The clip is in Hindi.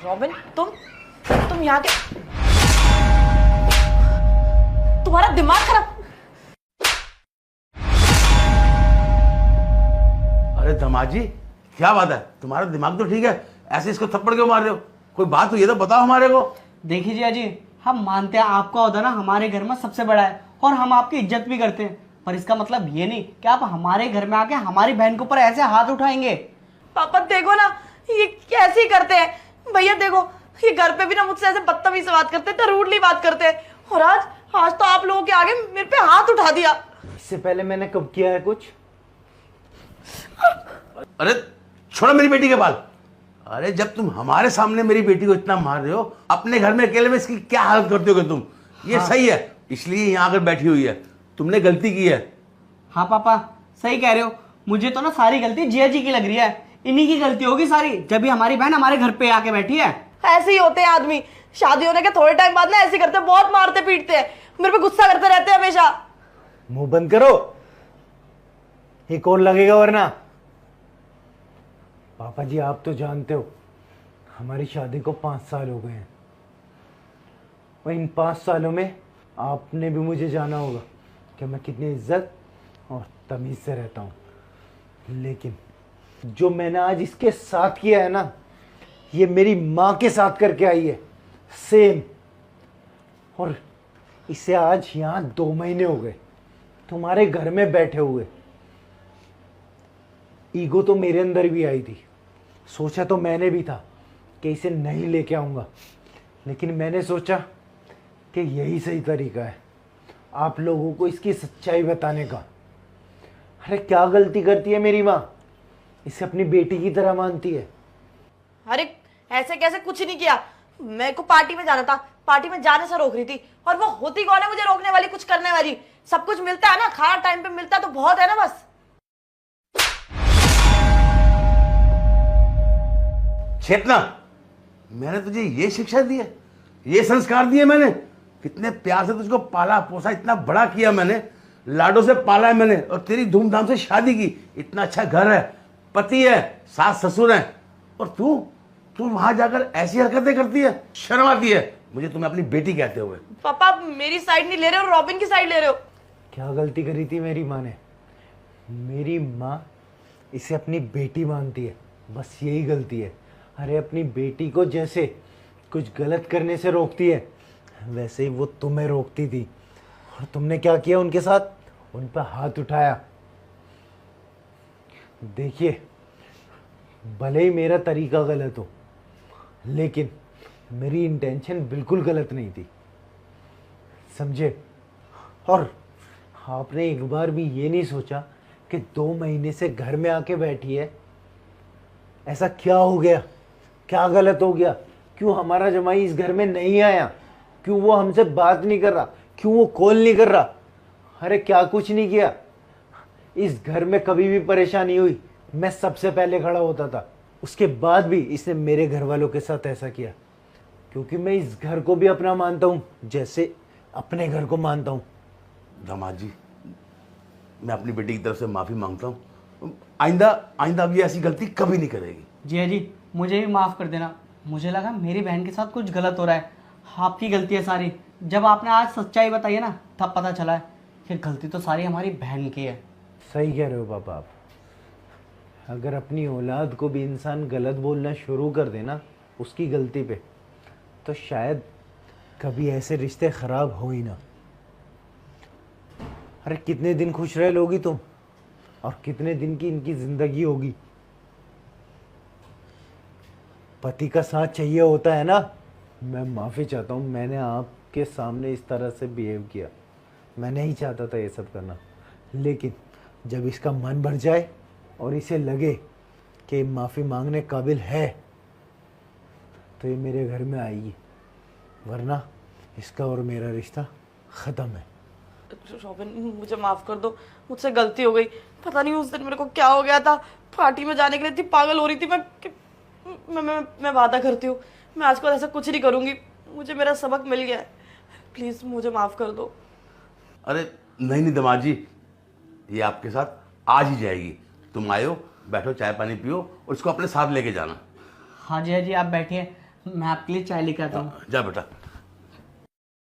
रॉबिन, तुम यहाँ के, तुम्हारा दिमाग खराब। अरे दमाजी, क्या बात है? तुम्हारा दिमाग तो ठीक है, ऐसे इसको थप्पड़ क्यों मार रहे हो? कोई बात तो ये तो बताओ हमारे को। देखिए जिया जी, हम मानते हैं आपका ओहदा ना हमारे घर में सबसे बड़ा है और हम आपकी इज्जत भी करते हैं, पर इसका मतलब ये नहीं कि आप हमारे घर में आके हमारी बहन के ऊपर ऐसे हाथ उठाएंगे। पापा देखो ना, ये कैसे ही करते हैं। भैया देखो, ये घर पे भी ना मुझसे ऐसे बदतमीज से बात करते हैं, रूडली बात करते हैं, और आज तो आप लोगों के आगे मेरे पे हाथ उठा दिया। इससे पहले मैंने कब किया है कुछ? अरे छोड़ो मेरी बेटी के बाल। अरे जब तुम हमारे सामने मेरी बेटी को इतना मार रहे हो, अपने घर में अकेले में इसकी क्या हालत करते होगे तुम? ये हाँ। सही है, इसलिए यहाँ आकर बैठी हुई है। तुमने गलती की है। हाँ पापा सही कह रहे हो, मुझे तो ना सारी गलती जिया जी की लग रही है। इन्हीं की गलती होगी सारी, जब भी हमारी बहन हमारे घर पे आके बैठी है। ऐसे ही होते हैं आदमी, शादी होने के थोड़े टाइम बाद ना ऐसे करते हैं, बहुत मारते पीटते हैं, मेरे पे गुस्सा करते रहते हैं हमेशा। मुंह बंद करो, ये कौन लगेगा वरना। पापा जी आप तो जानते हो हमारी शादी को 5 साल हो गए हैं, और इन 5 सालों में आपने भी मुझे जाना होगा कि मैं कितनी इज्जत और तमीज से रहता हूँ। लेकिन जो मैंने आज इसके साथ किया है ना, ये मेरी माँ के साथ करके आई है सेम। और इसे आज यहाँ 2 महीने हो गए तुम्हारे घर में बैठे हुए। ईगो तो मेरे अंदर भी आई थी, सोचा तो मैंने भी था कि इसे नहीं लेके आऊँगा, लेकिन मैंने सोचा कि यही सही तरीका है आप लोगों को इसकी सच्चाई बताने का। अरे क्या गलती करती है मेरी माँ, इसे अपनी बेटी की तरह मानती है। अरे ऐसे कैसे, कुछ नहीं किया। मेरे को पार्टी में जाना था, पार्टी में जाने से रोक रही थी, और वो होती कौन है मुझे रोकने वाली, कुछ करने वाली? सब कुछ मिलता है ना, खाना टाइम पे मिलता तो बहुत है ना। बस चेतना, मैंने तुझे ये शिक्षा दी है, ये संस्कार दिए मैंने? कितने प्यार से तुझको पाला पोसा, इतना बड़ा किया मैंने, लाडो से पाला है मैंने, और तेरी धूमधाम से शादी की। इतना अच्छा घर है, पति है, सास ससुर है, और तू वहां जाकर ऐसी हरकतें करती है? शर्म आती है मुझे तुम्हें अपनी बेटी कहते हुए। पापा आप मेरी साइड नहीं ले रहे हो, रॉबिन की साइड ले रहे हो। क्या गलती करी थी मेरी माँ ने? मेरी माँ इसे अपनी बेटी मानती है, बस यही गलती है। अरे अपनी बेटी को जैसे कुछ गलत करने से रोकती है, वैसे ही वो तुम्हें रोकती थी, और तुमने क्या किया उनके साथ? उन पर हाथ उठाया। देखिए भले ही मेरा तरीका गलत हो, लेकिन मेरी इंटेंशन बिल्कुल गलत नहीं थी, समझे? और आपने एक बार भी ये नहीं सोचा कि 2 महीने से घर में आके बैठी है, ऐसा क्या हो गया, क्या गलत हो गया? क्यों हमारा जमाई इस घर में नहीं आया? क्यों वो हमसे बात नहीं कर रहा? क्यों वो कॉल नहीं कर रहा? अरे क्या कुछ नहीं किया। इस घर में कभी भी परेशानी हुई मैं सबसे पहले खड़ा होता था, उसके बाद भी इसने मेरे घर वालों के साथ ऐसा किया, क्योंकि मैं इस घर को भी अपना मानता हूँ जैसे अपने घर को मानता हूँ। दामाद जी, मैं अपनी बेटी की तरफ से माफी मांगता हूँ। आइंदा अब ये ऐसी गलती कभी नहीं करेगी। जिया जी मुझे भी माफ़ कर देना, मुझे लगा मेरी बहन के साथ कुछ गलत हो रहा है। आपकी गलती है सारी। जब आपने आज सच्चाई बताई है ना, तब पता चला है कि गलती तो सारी हमारी बहन की है। सही कह रहे हो पापा आप। अगर अपनी औलाद को भी इंसान गलत बोलना शुरू कर दे ना उसकी गलती पे, तो शायद कभी ऐसे रिश्ते खराब हो ही ना। अरे कितने दिन खुश रह लोगी तुम, और कितने दिन की इनकी जिंदगी होगी। पति का साथ चाहिए होता है ना। मैं माफ़ी चाहता हूँ, मैंने आपके सामने इस तरह से बिहेव किया, मैं नहीं चाहता था ये सब करना, लेकिन जब इसका मन भर जाए और इसे लगे कि माफ़ी मांगने काबिल है, तो ये मेरे घर में आएगी, वरना इसका और मेरा रिश्ता ख़त्म है। रॉबिन मुझे माफ कर दो, मुझसे गलती हो गई। पता नहीं उस दिन मेरे को क्या हो गया था, पार्टी में जाने के लिए इतनी पागल हो रही थी मैं वादा करती हूँ मैं आज को ऐसा कुछ नहीं करूंगी। मुझे मेरा सबक मिल गया है, प्लीज मुझे माफ कर दो। अरे नहीं दामाद जी, ये आपके साथ आज ही जाएगी। तुम आयो, बैठो, चाय पानी पियो और इसको अपने साथ लेके जाना। हाँ जी आप बैठिए, मैं आपके लिए चाय लेके आता हूँ। जा बेटा।